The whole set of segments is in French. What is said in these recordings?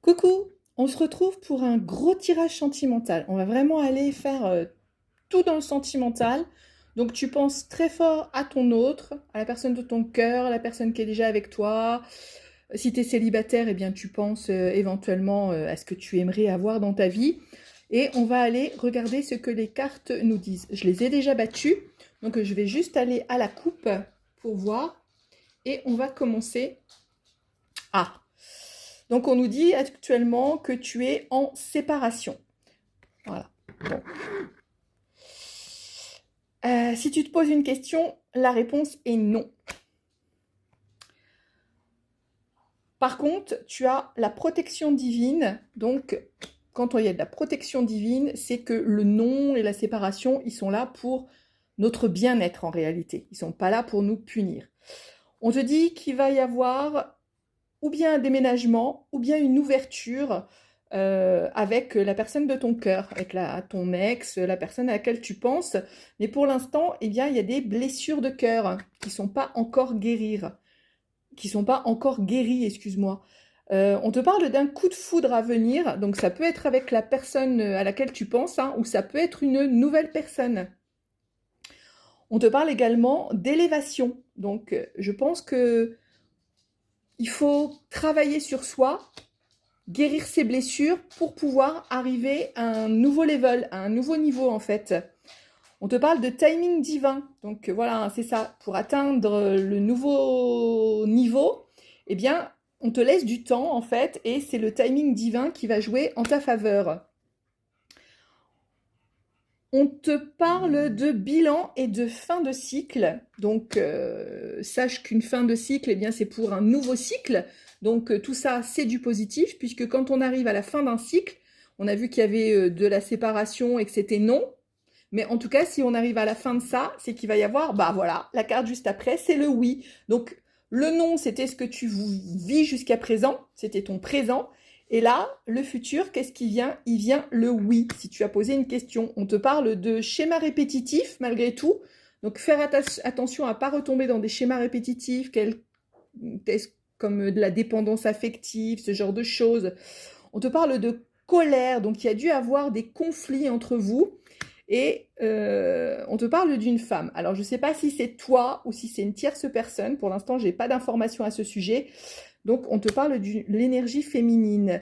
Coucou, on se retrouve pour un gros tirage sentimental. On va vraiment aller faire tout dans le sentimental. Donc tu penses très fort à ton autre, à la personne de ton cœur, à la personne qui est déjà avec toi. Si tu es célibataire, eh bien tu penses éventuellement à ce que tu aimerais avoir dans ta vie. Et on va aller regarder ce que les cartes nous disent. Je les ai déjà battues, donc je vais juste aller à la coupe pour voir. Et on va commencer. Ah, donc on nous dit actuellement que tu es en séparation. Voilà. Bon. Si tu te poses une question, la réponse est non. Par contre, tu as la protection divine. Donc, quand il y a de la protection divine, c'est que le non et la séparation, ils sont là pour notre bien-être en réalité. Ils ne sont pas là pour nous punir. On te dit qu'il va y avoir ou bien un déménagement, ou bien une ouverture avec la personne de ton cœur, avec ton ex, la personne à laquelle tu penses. Mais pour l'instant, eh bien, il y a des blessures de cœur qui ne sont pas encore guéries, excuse-moi. On te parle d'un coup de foudre à venir, donc ça peut être avec la personne à laquelle tu penses, hein, ou ça peut être une nouvelle personne. On te parle également d'élévation, donc je pense que il faut travailler sur soi, guérir ses blessures pour pouvoir arriver à un nouveau level, à un nouveau niveau en fait. On te parle de timing divin, donc voilà, c'est ça. Pour atteindre le nouveau niveau, eh bien, on te laisse du temps en fait, et c'est le timing divin qui va jouer en ta faveur. On te parle de bilan et de fin de cycle. Donc, sache qu'une fin de cycle, eh bien, c'est pour un nouveau cycle. Donc, tout ça, c'est du positif, puisque quand on arrive à la fin d'un cycle, on a vu qu'il y avait de la séparation et que c'était non. Mais en tout cas, si on arrive à la fin de ça, c'est qu'il va y avoir, bah voilà, la carte juste après, c'est le oui. Donc, le non, c'était ce que tu vis jusqu'à présent, c'était ton présent. Et là, le futur, qu'est-ce qui vient? Il vient le oui. Si tu as posé une question, on te parle de schémas répétitifs malgré tout. Donc, faire attention à ne pas retomber dans des schémas répétitifs comme de la dépendance affective, ce genre de choses. On te parle de colère, donc il y a dû avoir des conflits entre vous. Et on te parle d'une femme. Alors, je ne sais pas si c'est toi ou si c'est une tierce personne. Pour l'instant, je n'ai pas d'informations à ce sujet. Donc, on te parle de l'énergie féminine.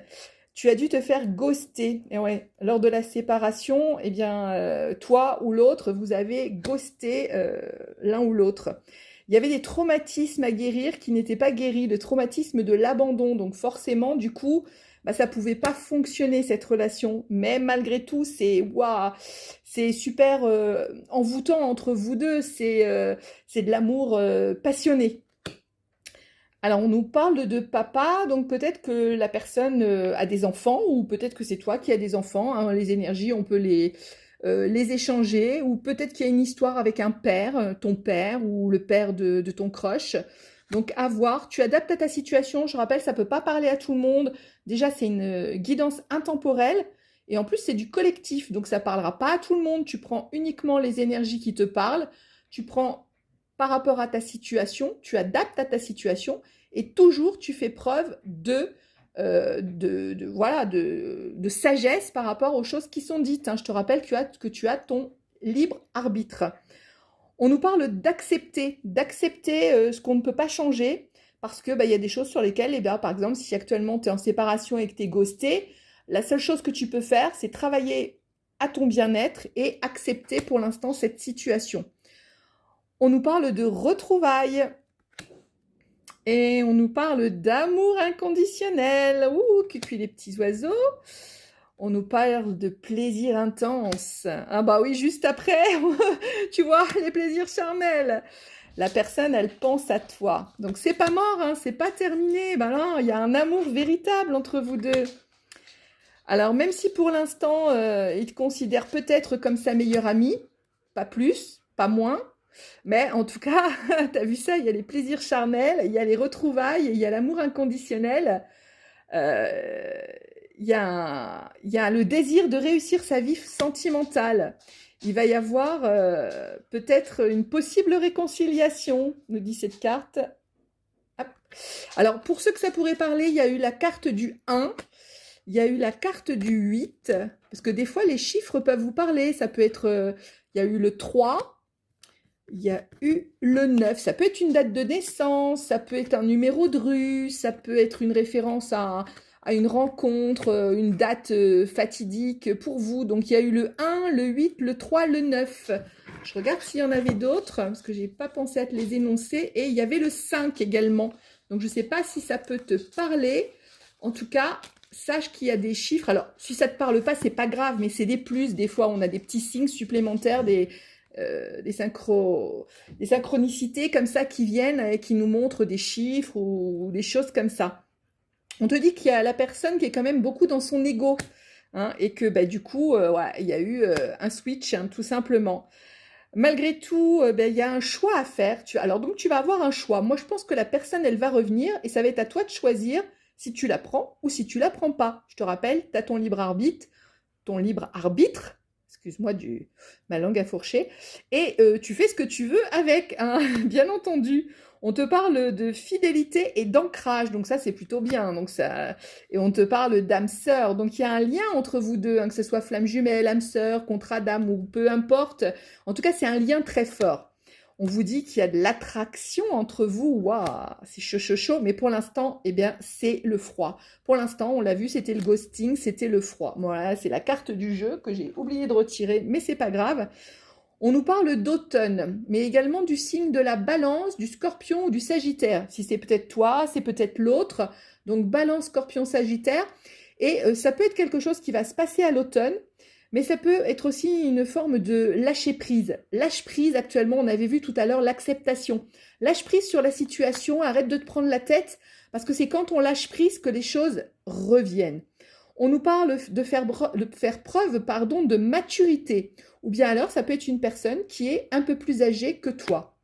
Tu as dû te faire ghoster. Et ouais, lors de la séparation, eh bien, toi ou l'autre, vous avez ghosté l'un ou l'autre. Il y avait des traumatismes à guérir qui n'étaient pas guéris, le traumatisme de l'abandon. Donc forcément, du coup, bah, ça pouvait pas fonctionner cette relation. Mais malgré tout, c'est waouh, c'est super envoûtant entre vous deux. C'est de l'amour passionné. Alors, on nous parle de papa, donc peut-être que la personne a des enfants, ou peut-être que c'est toi qui as des enfants, hein. Les énergies, on peut les échanger, ou peut-être qu'il y a une histoire avec un père, ton père, ou le père de ton crush. Donc, à voir. Tu adaptes à ta situation. Je rappelle, ça peut pas parler à tout le monde. Déjà, c'est une guidance intemporelle. Et en plus, c'est du collectif. Donc, ça parlera pas à tout le monde. Tu prends uniquement les énergies qui te parlent. Tu prends par rapport à ta situation, tu adaptes à ta situation et toujours tu fais preuve voilà, de sagesse par rapport aux choses qui sont dites, hein. Je te rappelle que tu as ton libre arbitre. On nous parle d'accepter ce qu'on ne peut pas changer parce que bah, y a des choses sur lesquelles, eh bien, par exemple, si actuellement tu es en séparation et que tu es ghosté, la seule chose que tu peux faire, c'est travailler à ton bien-être et accepter pour l'instant cette situation. On nous parle de retrouvailles. Et on nous parle d'amour inconditionnel. Ouh, cuicui les petits oiseaux. On nous parle de plaisir intense. Ah bah oui, juste après, tu vois, les plaisirs charnels. La personne, elle pense à toi. Donc c'est pas mort, hein, c'est pas terminé. Ben non, il y a un amour véritable entre vous deux. Alors même si pour l'instant, il te considère peut-être comme sa meilleure amie, pas plus, pas moins, mais en tout cas, tu as vu ça, il y a les plaisirs charnels, il y a les retrouvailles, il y a l'amour inconditionnel, euh, il y a le désir de réussir sa vie sentimentale. Il va y avoir peut-être une possible réconciliation, nous dit cette carte. Hop. Alors, pour ceux que ça pourrait parler, il y a eu la carte du 1. il y a eu la carte du 8, parce que des fois les chiffres peuvent vous parler. Ça peut être, il y a eu le 3, il y a eu le 9. Ça peut être une date de naissance, ça peut être un numéro de rue, ça peut être une référence à une rencontre, une date fatidique pour vous. Donc il y a eu le 1, le 8, le 3, le 9. Je regarde s'il y en avait d'autres, parce que j'ai pas pensé à te les énoncer. Et il y avait le 5 également. Donc je ne sais pas si ça peut te parler. En tout cas, sache qu'il y a des chiffres. Alors, si ça ne te parle pas, c'est pas grave, mais c'est des plus. Des fois, on a des petits signes supplémentaires, des synchronicités comme ça qui viennent et qui nous montrent des chiffres ou des choses comme ça. On te dit qu'il y a la personne qui est quand même beaucoup dans son ego, hein, et que bah, du coup, ouais, il y a eu un switch, hein, tout simplement. Malgré tout, il y a un choix à faire. Alors donc, tu vas avoir un choix. Moi, je pense que la personne, elle va revenir et ça va être à toi de choisir si tu la prends ou si tu la prends pas. Je te rappelle, tu as ton libre arbitre, excuse-moi ma langue à fourcher, et tu fais ce que tu veux avec, hein, bien entendu. On te parle de fidélité et d'ancrage, donc ça c'est plutôt bien. Donc ça, et on te parle d'âme sœur, donc il y a un lien entre vous deux, hein, que ce soit flamme jumelle, âme sœur, contrat d'âme ou peu importe. En tout cas, c'est un lien très fort. On vous dit qu'il y a de l'attraction entre vous, waouh, c'est chaud, chaud, chaud, mais pour l'instant, eh bien, c'est le froid. Pour l'instant, on l'a vu, c'était le ghosting, c'était le froid. Voilà, c'est la carte du jeu que j'ai oublié de retirer, mais c'est pas grave. On nous parle d'automne, mais également du signe de la balance, du scorpion ou du sagittaire. Si c'est peut-être toi, c'est peut-être l'autre. Donc balance, scorpion, sagittaire. Et ça peut être quelque chose qui va se passer à l'automne, mais ça peut être aussi une forme de lâcher prise. Lâche prise, actuellement, on avait vu tout à l'heure l'acceptation. Lâche prise sur la situation, arrête de te prendre la tête, parce que c'est quand on lâche prise que les choses reviennent. On nous parle de faire preuve de maturité. Ou bien alors, ça peut être une personne qui est un peu plus âgée que toi.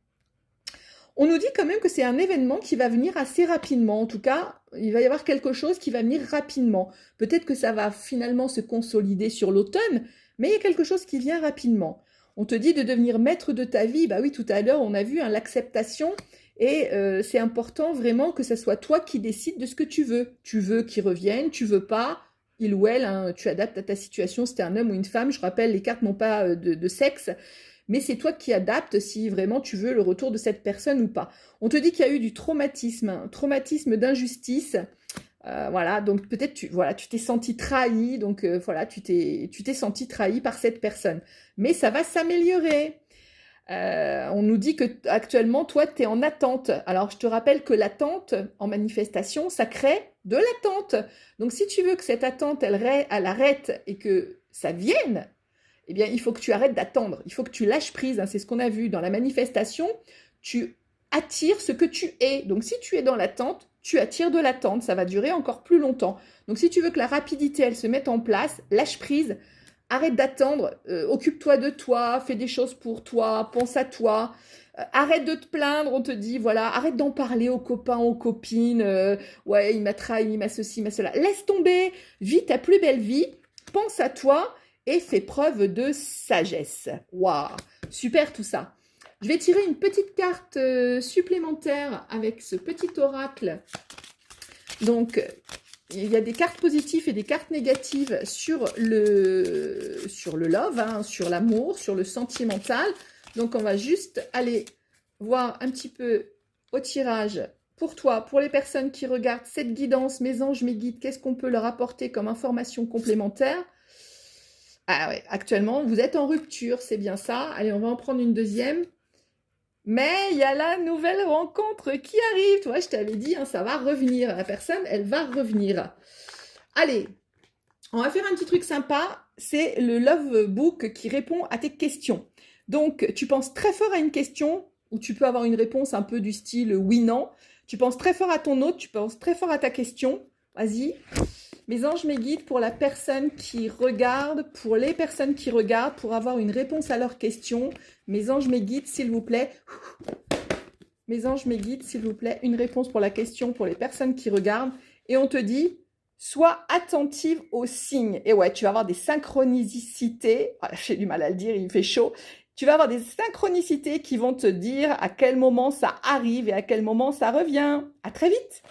On nous dit quand même que c'est un événement qui va venir assez rapidement. En tout cas, il va y avoir quelque chose qui va venir rapidement. Peut-être que ça va finalement se consolider sur l'automne, mais il y a quelque chose qui vient rapidement. On te dit de devenir maître de ta vie. Bah oui, tout à l'heure, on a vu, hein, l'acceptation. Et c'est important vraiment que ce soit toi qui décides de ce que tu veux. Tu veux qu'il revienne, tu veux pas, il ou elle, hein, tu adaptes à ta situation, si t'es un homme ou une femme. Je rappelle, les cartes n'ont pas de sexe, mais c'est toi qui adaptes si vraiment tu veux le retour de cette personne ou pas. On te dit qu'il y a eu du traumatisme, hein, traumatisme d'injustice. Voilà, donc peut-être tu t'es senti trahi, donc voilà, tu t'es senti trahi par cette personne. Mais ça va s'améliorer. On nous dit que actuellement, toi, tu es en attente. Alors, je te rappelle que l'attente en manifestation, ça crée de l'attente. Donc, si tu veux que cette attente, elle arrête et que ça vienne, eh bien, il faut que tu arrêtes d'attendre. Il faut que tu lâches prise, hein. C'est ce qu'on a vu dans la manifestation. Tu attires ce que tu es. Donc, si tu es dans l'attente, tu attires de l'attente. Ça va durer encore plus longtemps. Donc, si tu veux que la rapidité, elle se mette en place, lâche prise. Arrête d'attendre, occupe-toi de toi, fais des choses pour toi, pense à toi. Arrête de te plaindre, on te dit, voilà, arrête d'en parler aux copains, aux copines. Ouais, il m'a trahi, il m'a ceci, il m'a cela. Laisse tomber, vis ta plus belle vie, pense à toi et fais preuve de sagesse. Waouh, super tout ça. Je vais tirer une petite carte supplémentaire avec ce petit oracle. Donc, il y a des cartes positives et des cartes négatives sur le love, hein, sur l'amour, sur le sentimental. Donc, on va juste aller voir un petit peu au tirage pour toi, pour les personnes qui regardent cette guidance, mes anges, mes guides, qu'est-ce qu'on peut leur apporter comme information complémentaire? Ah ouais, actuellement, vous êtes en rupture, c'est bien ça. Allez, on va en prendre une deuxième. Mais il y a la nouvelle rencontre qui arrive. Tu vois, je t'avais dit, hein, ça va revenir. La personne, elle va revenir. Allez, on va faire un petit truc sympa. C'est le Love Book qui répond à tes questions. Donc, tu penses très fort à une question où tu peux avoir une réponse un peu du style oui-non. Tu penses très fort à ton autre, tu penses très fort à ta question. Vas-y. Mes anges, mes guides, pour la personne qui regarde, pour les personnes qui regardent, pour avoir une réponse à leurs questions. Mes anges, mes guides, s'il vous plaît. Mes anges, mes guides, s'il vous plaît. Une réponse pour la question, pour les personnes qui regardent. Et on te dit, sois attentive aux signes. Et ouais, tu vas avoir des synchronicités. Voilà, j'ai du mal à le dire, il fait chaud. Tu vas avoir des synchronicités qui vont te dire à quel moment ça arrive et à quel moment ça revient. À très vite.